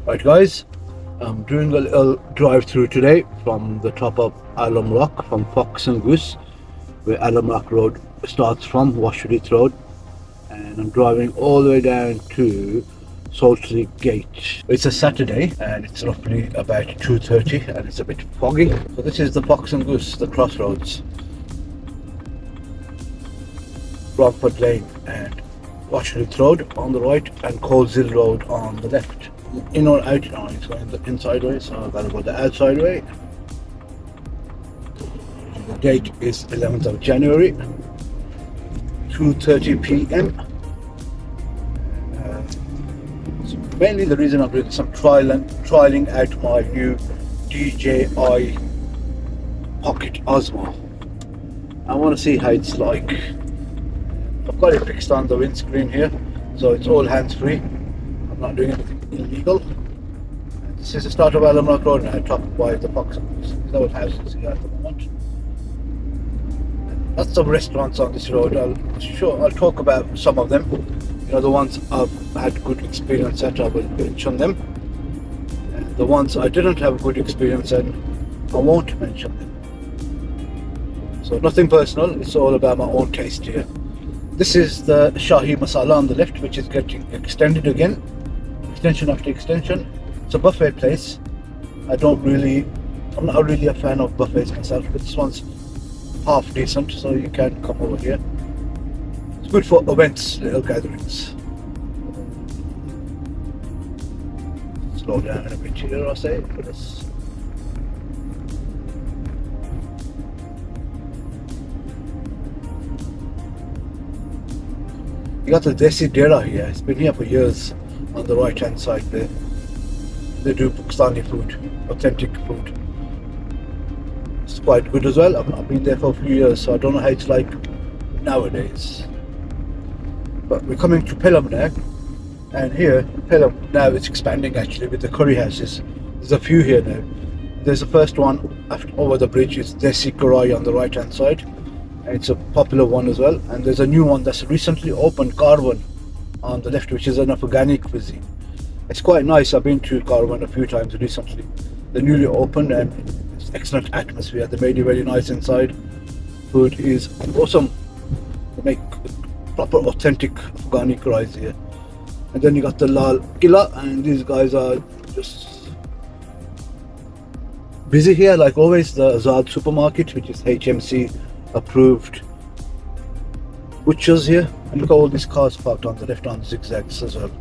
Right guys, I'm doing a little drive through today from the top of Alum Rock, from Fox and Goose, where Alum Rock Road starts from, Washington Road, and I'm driving all the way down to Saltley Gate. It's a Saturday and it's roughly about 2:30 and it's a bit foggy. So this is the Fox and Goose, the crossroads. Romford Lane and Washington Road on the right and Coleshill Road on the left. In or out now, it's going the inside way, so I've got to go the outside way. The date is 11th of January, 2:30 p.m. So mainly the reason I'm doing some trialing out my new DJI Pocket Osmo. I want to see how it's like. I've got it fixed on the windscreen here, so it's all hands-free. I'm not doing anything illegal. And this is the start of Alum Rock Road now, topped by the Fox. These old houses here at the moment. Lots of restaurants on this road. I'll talk about some of them. You know, the ones I've had good experience at, I will mention them. And the ones I didn't have a good experience in, I won't mention them. So nothing personal, it's all about my own taste here. This is the Shahi Masala on the left, which is getting extended again. Extension after extension. It's a buffet place. I'm not really a fan of buffets myself, but this one's half decent, so you can come over here. It's good for events, little gatherings. Slow down a bit here, I say, for this. You got the Desi Dera here. It's been here for years. On the right hand side there, they do Pakistani food, authentic food. It's quite good as well. I've been there for a few years, so I don't know how it's like nowadays. But we're coming to Pelum now, and here Pelum now it's expanding actually with the curry houses. There's a few here now. There's the first one over the bridge, is Desi Curry on the right hand side, and it's a popular one as well. And there's a new one that's recently opened, Carwan, on the left, which is an Afghani cuisine. It's quite nice. I've been to Carwan a few times recently. They're newly opened and it's excellent atmosphere. They made it very nice inside. Food is awesome. They make proper authentic Afghani curries here. And then you got the Lal Killa, and these guys are just busy here like always. The Azad supermarket, which is HMC approved butchers here, and look at all these cars parked on the left on zigzags as well.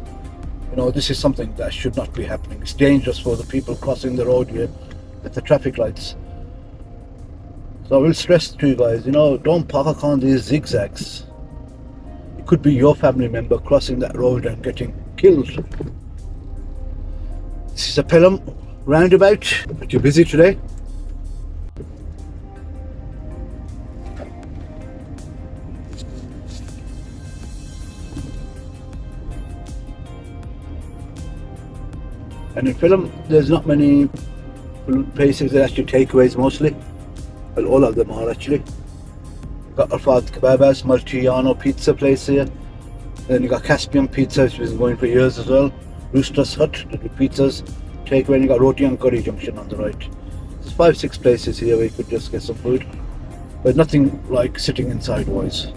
You know, this is something that should not be happening. It's dangerous for the people crossing the road here at the traffic lights. So I will stress to you guys, you know, don't park on these zigzags. It could be your family member crossing that road and getting killed. This is a Pelum roundabout. Pretty busy today. And in Pelum, there's not many places that actually takeaways mostly. Well, all of them are actually. You've got Lahore Kebab House, Multiano pizza place here. Then you got Caspian Pizza, which has been going for years as well. Rooster's Hut, they do pizzas. Takeaway, and you got Roti and Curry Junction on the right. There's 5-6 places here where you could just get some food. But nothing like sitting inside wise.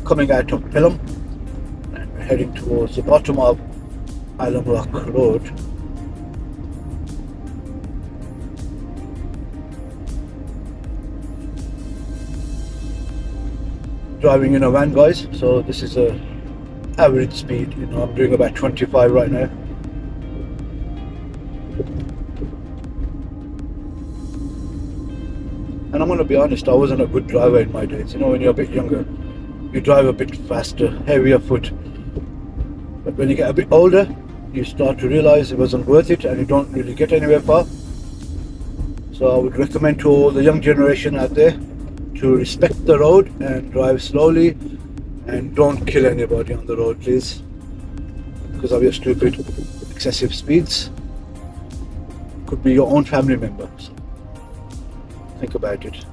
Coming out of Pelum and we're heading towards the bottom of Alum Rock Road. Driving in a van, guys, so this is a average speed. You know, I'm doing about 25 right now. And I'm going to be honest, I wasn't a good driver in my days. You know, when you're a bit younger, you drive a bit faster, heavier foot. But when you get a bit older, you start to realize it wasn't worth it and you don't really get anywhere far. So I would recommend to all the young generation out there to respect the road and drive slowly and don't kill anybody on the road, please, because of your stupid excessive speeds. Could be your own family member. So think about it.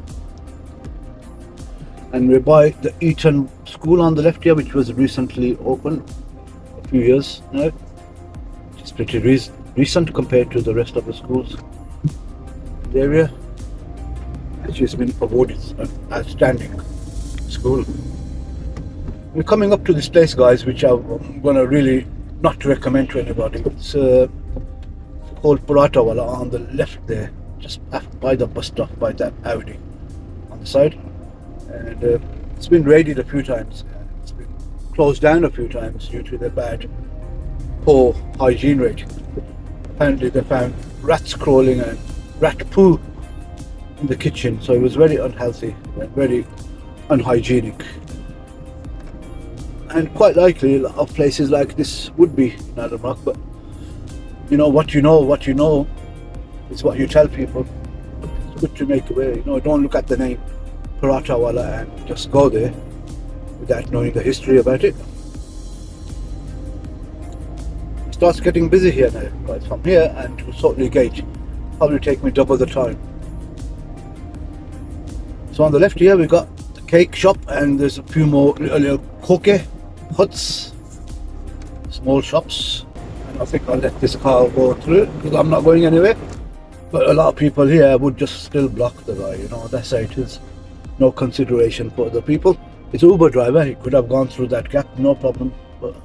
And we're by the Eton school on the left here, which was recently opened a few years now. It's pretty recent compared to the rest of the schools in the area. Actually, it's been awarded an outstanding school. We're coming up to this place, guys, which I'm gonna really not recommend to anybody. It's called Paratha Wala on the left there, just by the bus stop, by that Audi on the side. And it's been raided a few times. It's been closed down a few times due to the poor hygiene rating. Apparently they found rats crawling and rat poo in the kitchen, so it was very unhealthy and very unhygienic. And quite likely a lot of places like this would be in Alum Rock, but you know what you know is what you tell people. It's good to make aware, don't look at the name Paratha Wala and just go there without knowing the history about it. It starts getting busy here now, guys. From here and to Sotley Gate probably take me double the time. So on the left here we got the cake shop, and there's a few more little koke huts, small shops, and I think I'll let this car go through because I'm not going anywhere. But a lot of people here would just still block the guy, that's how it is. No consideration for the people. It's an Uber driver, he could have gone through that gap, no problem. But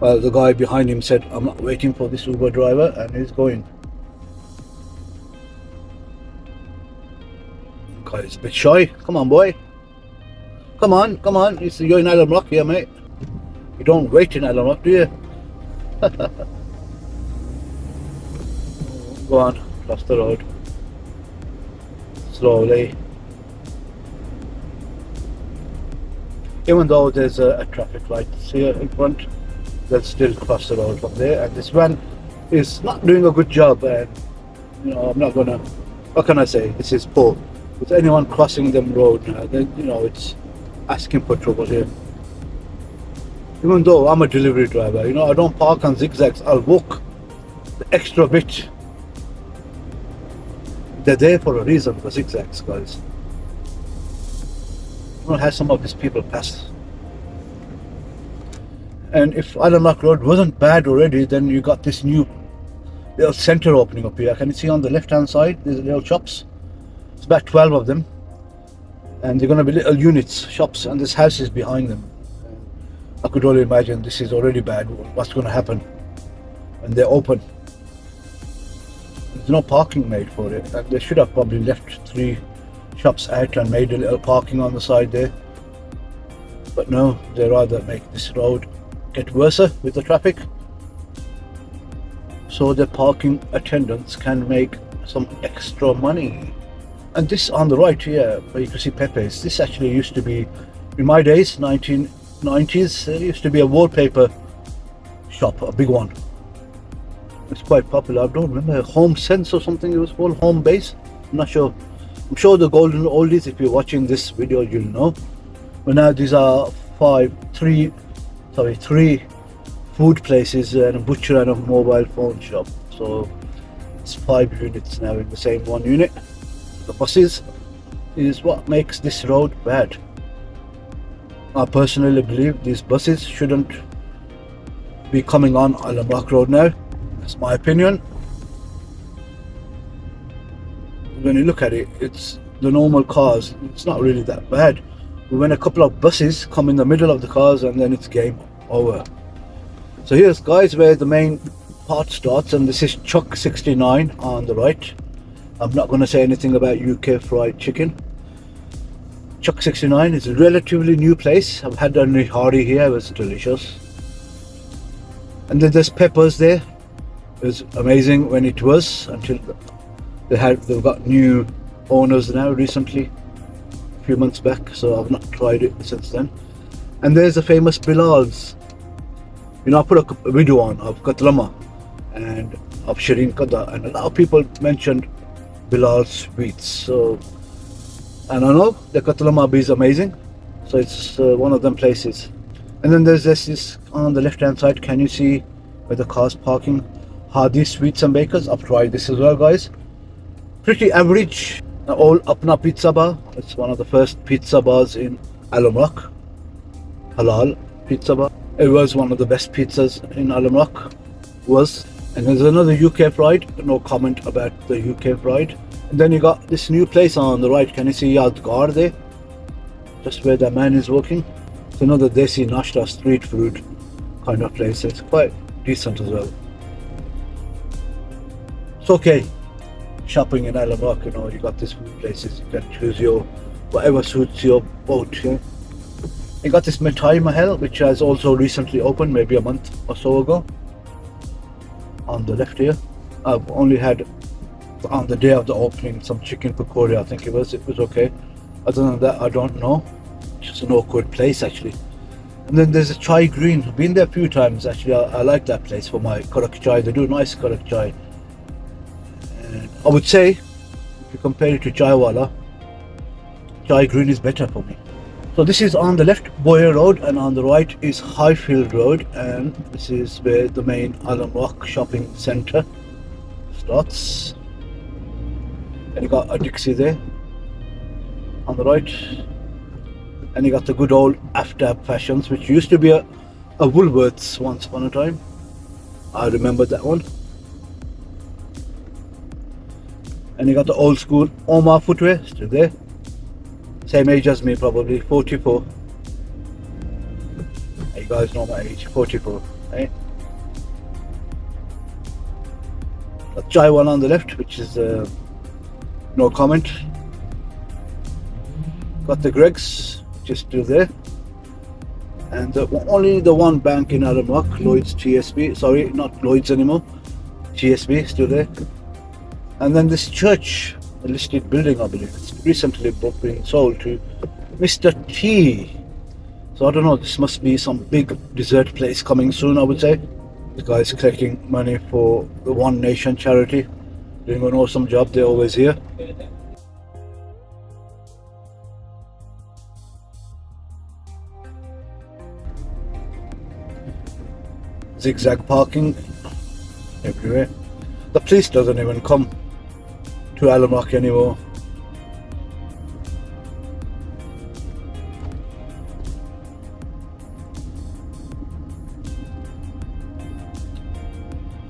well, the guy behind him said, I'm not waiting for this Uber driver, and he's going. The guy is a bit shy. Come on, boy. Come on. You're in Alum Rock here, mate. You don't wait in Alum Rock, do you? Go on, cross the road. Slowly. Even though there's a traffic light here in front, they'll still cross the road from there. And this van is not doing a good job. And I'm not gonna. What can I say? This is poor. With anyone crossing them road now, then it's asking for trouble here. Even though I'm a delivery driver, I don't park on zigzags. I'll walk the extra bit. They're there for a reason, the zigzags, guys. Have some of these people pass. And if Alum Rock Road wasn't bad already, then you got this new little centre opening up here. Can you see on the left hand side there's little shops? It's about 12 of them, and they're going to be little units, shops, and there's houses behind them. I could only imagine this is already bad. What's going to happen when they're open? There's no parking made for it, and they should have probably left 3 shops out and made a little parking on the side there. But no, they rather make this road get worse with the traffic, so the parking attendants can make some extra money. And this on the right here, where you can see Pepe's, this actually used to be, in my days, 1990s, there used to be a wallpaper shop, a big one. It's quite popular. I don't remember, Home Sense or something it was called, Home Base, I'm not sure. I'm sure the golden oldies, if you're watching this video, you'll know. But now these are 3 food places and a butcher and a mobile phone shop. So it's 5 units now in the same one unit. The buses is what makes this road bad. I personally believe these buses shouldn't be coming on Alum Rock Road now. That's my opinion. When you look at it, it's the normal cars, it's not really that bad. But when a couple of buses come in the middle of the cars, and then it's game over. So here's, guys, where the main part starts, and this is Chuck 69 on the right. I'm not going to say anything about UK fried chicken. Chuck 69 is a relatively new place. I've had a nihari here, it was delicious. And then there's Peppers there. It was amazing when it was, until they've got new owners now recently, a few months back, so I've not tried it since then. And there's the famous Bilal's. I put a video on of Katlamas and of Shireen Kada, and a lot of people mentioned Bilal's sweets. So, and I know the Katlamas is amazing, so it's one of them places. And then there's this on the left hand side, can you see where the car's parking? Hadi Sweets and Bakers. I've tried this as well, guys. Pretty average. Old Apna Pizza Bar. It's one of the first pizza bars in Alum Rock Halal Pizza Bar. It was one of the best pizzas in Alum Rock. Was. And there's another UK fried. No comment about the UK fried. And then you got this new place on the right. Can you see Yadgar there? Just where the man is working. It's another Desi Nashta street food kind of place. It's quite decent as well. It's okay. Shopping in Alum Rock, you know, you got these food places. You can choose your whatever suits your boat. Yeah? You got this Mithai Mahal, which has also recently opened, maybe a month or so ago. On the left here, I've only had on the day of the opening some chicken pakora. I think it was okay. Other than that, I don't know. Just an awkward place actually. And then there's a chai green. I've been there a few times actually. I like that place for my karak chai. They do nice karak chai. And I would say, if you compare it to chai wala, chai green is better for me. So this is on the left Boyer Road, and on the right is Highfield Road, and this is where the main Alum Rock shopping centre starts. And you got a Dixie there on the right, and you got the good old Aftab Fashions, which used to be a Woolworths once upon a time. I remember that one. And you got the old school Omar footwear still there. Same age as me, probably 44. You guys know my age, 44. Right? The chai one on the left, which is no comment. Got the Greg's, which is still there. And only the one bank in Alum Rock, Lloyd's TSB. Sorry, not Lloyd's anymore. TSB still there. And then this church, a listed building, I believe. It's recently been sold to Mr. T. So I don't know, this must be some big dessert place coming soon, I would say. The guy's collecting money for the One Nation charity. Doing an awesome job, they're always here. Zigzag parking everywhere. The police doesn't even come to Alum Rock anymore.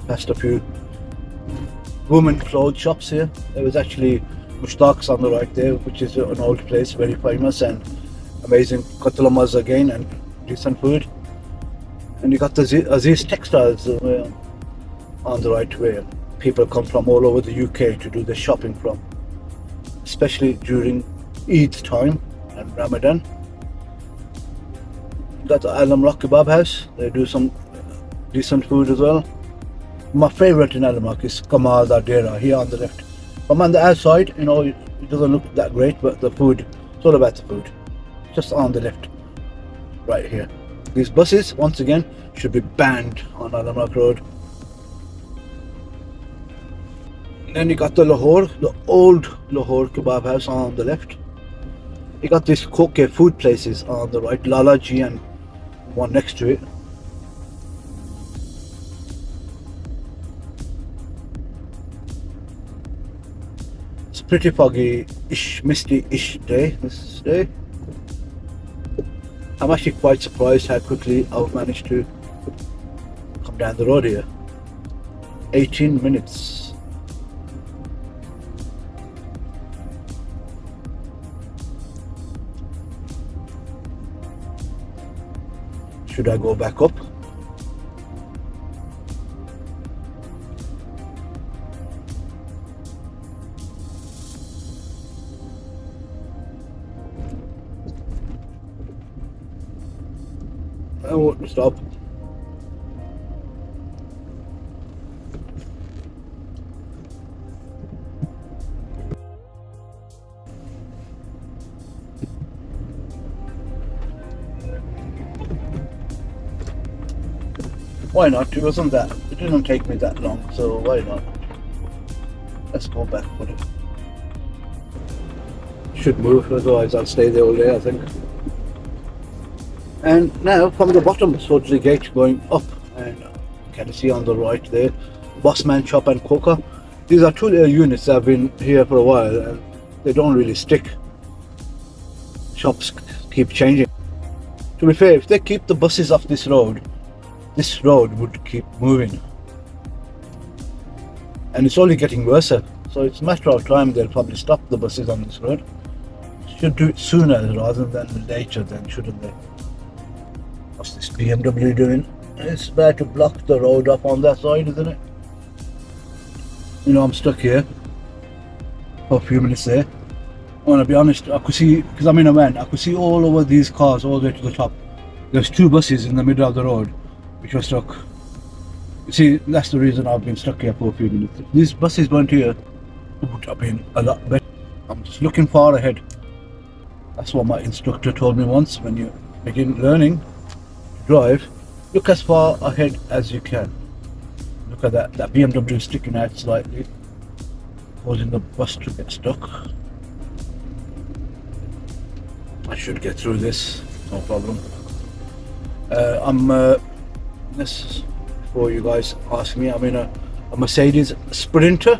Past a few women clothes shops here. There was actually Mushtaq's on the right there, which is an old place, very famous and amazing Katlamas again, and decent food. And you got the Aziz Textiles on the right, where people come from all over the UK to do their shopping from, especially during Eid time and Ramadan. You got the Alum Rock Kebab House. They do some decent food as well. My favourite in Alum Rock is Kamal Da Dera, here on the left. From on the outside, you know, it doesn't look that great, but the food, it's all about the food. Just on the left, right here. These buses, once again, should be banned on Alum Rock Road. And then you got the Lahore, the old Lahore Kebab House on the left. You got these Koke food places on the right, Lalaji and one next to it. It's a pretty foggy-ish, misty-ish day this day. I'm actually quite surprised how quickly I've managed to come down the road here. 18 minutes. Should I go back up? I won't stop. Why not? It wasn't that. It didn't take me that long, so why not? Let's go back for it. Should move, otherwise I'll stay there all day, I think. And now from the bottom towards the gate going up, and you can see on the right there, Bossman Shop and Coca. These are two little units that have been here for a while, and they don't really stick. Shops keep changing. To be fair, if they keep the buses off this road would keep moving. And it's only getting worse. So it's a matter of time they'll probably stop the buses on this road. Should do it sooner rather than later then, shouldn't they? What's this BMW doing? It's about to block the road up on that side, isn't it? You know, I'm stuck here for a few minutes there. I want to be honest, I could see, because I'm in a van, I could see all over these cars all the way to the top. There's two buses in the middle of the road which were stuck. You see, that's the reason I've been stuck here for a few minutes. If these buses weren't here, it would have been a lot better. I'm just looking far ahead. That's what my instructor told me once. When you begin learning to drive, look as far ahead as you can. Look at that BMW sticking out slightly, causing the bus to get stuck. I should get through this, no problem. This, before you guys ask me, I'm in a Mercedes Sprinter.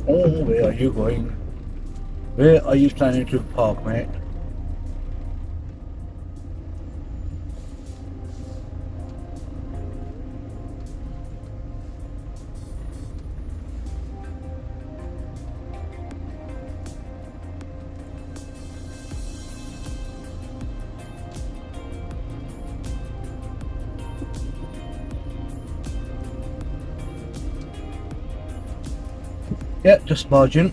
Oh, where are you going? Where are you planning to park, mate? Yeah, just margin.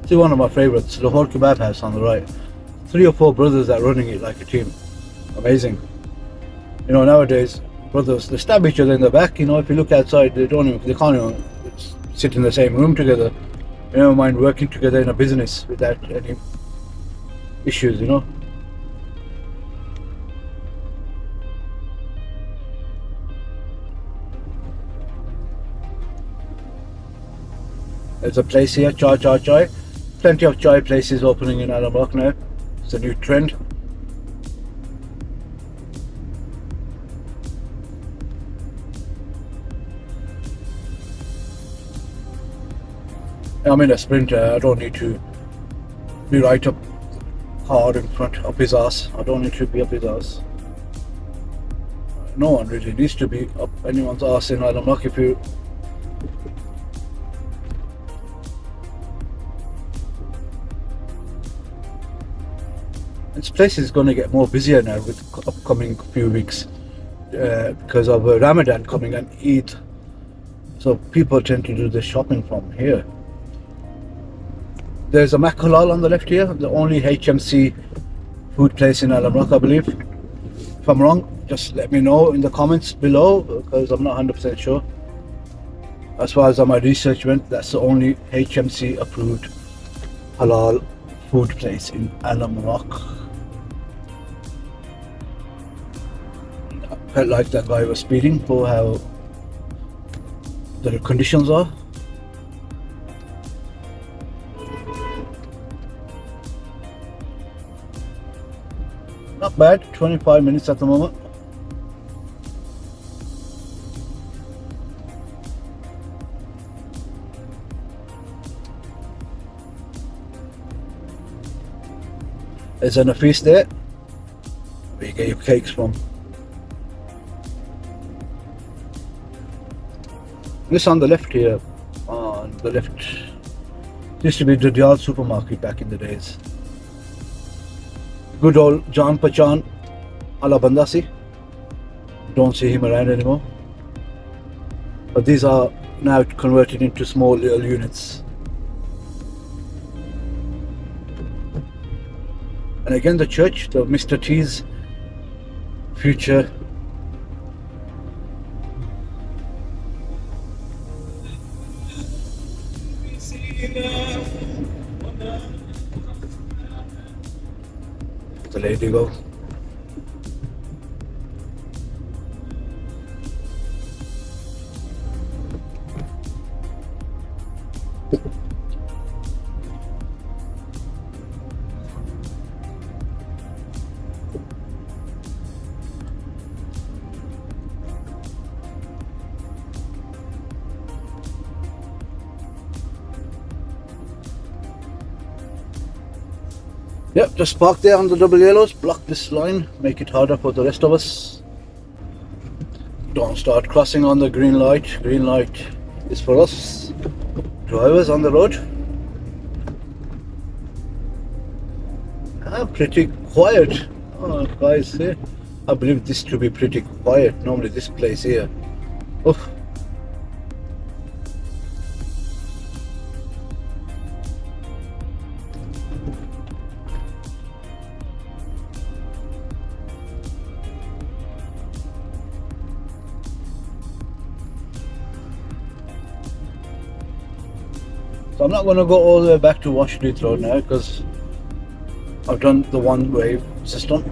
See, one of my favourites, Lahore Kebab House on the right. 3 or 4 brothers that are running it like a team. Amazing. You know, nowadays, brothers, they stab each other in the back. You know, if you look outside, they can't even sit in the same room together. They never mind working together in a business without any issues, you know. There's a place here, chai. Plenty of chai places opening in Alum Rock now. It's a new trend. I'm in a Sprinter. I don't need to be right up hard in front of his ass. I don't need to be up his ass. No one really needs to be up anyone's ass in Alum Rock. If you this place is going to get more busier now with upcoming few weeks because of Ramadan coming and Eid. So people tend to do the shopping from here. There's a Mahal on the left here, the only HMC food place in Alum Rock, I believe. If I'm wrong, just let me know in the comments below because I'm not 100% sure. As far as my research went, that's the only HMC approved halal food place in Alum Rock. I felt like that guy was speeding for how the conditions are. Not bad, 25 minutes at the moment. There's an feast there where you get your cakes from. This on the left here, on the left, used to be the Diyal supermarket back in the days. Good old John Pachan, ala Bandasi. Don't see him around anymore. But these are now converted into small little units. And again, the church, the Mr. T's future. The lady go. Yep, just park there on the double yellows, block this line, make it harder for the rest of us. Don't start crossing on the green light. Green light is for us drivers on the road. Pretty quiet. Oh, guys, I believe this to be pretty quiet. Normally this place here. Oof. So I'm not going to go all the way back to Washington Road now because I've done the one-way system.